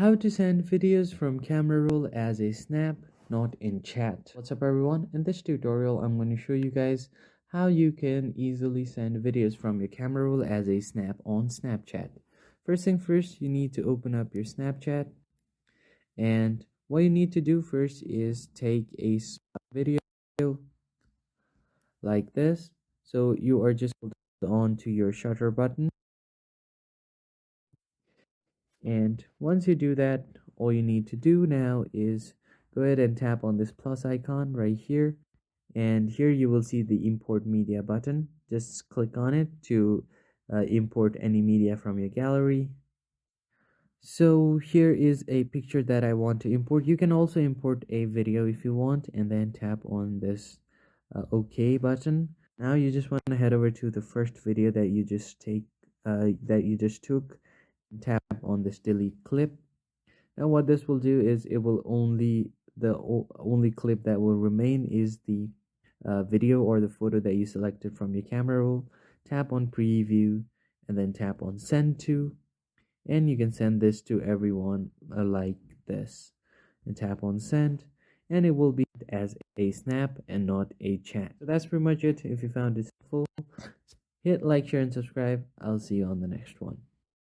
How to send videos from camera roll as a snap, not in chat. What's up everyone? In this tutorial I'm going to show you guys how you can easily send videos from your camera roll as a snap on Snapchat. First thing first, you need to open up your Snapchat, and what you need to do first is take a video like this. So you are just on to your shutter button, and once you do that, all you need to do now is go ahead and tap on this plus icon right here, and here you will see the import media button. Just click on it to import any media from your gallery. So here is a picture that I want to import. You can also import a video if you want, and then tap on this OK button. Now you just want to head over to the first video that you just took, and tap on this delete clip. Now what this will do is it will only clip that will remain is the video or the photo that you selected from your camera roll. Tap on preview and then tap on send to, and you can send this to everyone like this, and tap on send, and it will be as a snap and not a chat. So that's pretty much it. If you found this helpful, hit like, share, and subscribe. I'll see you on the next one.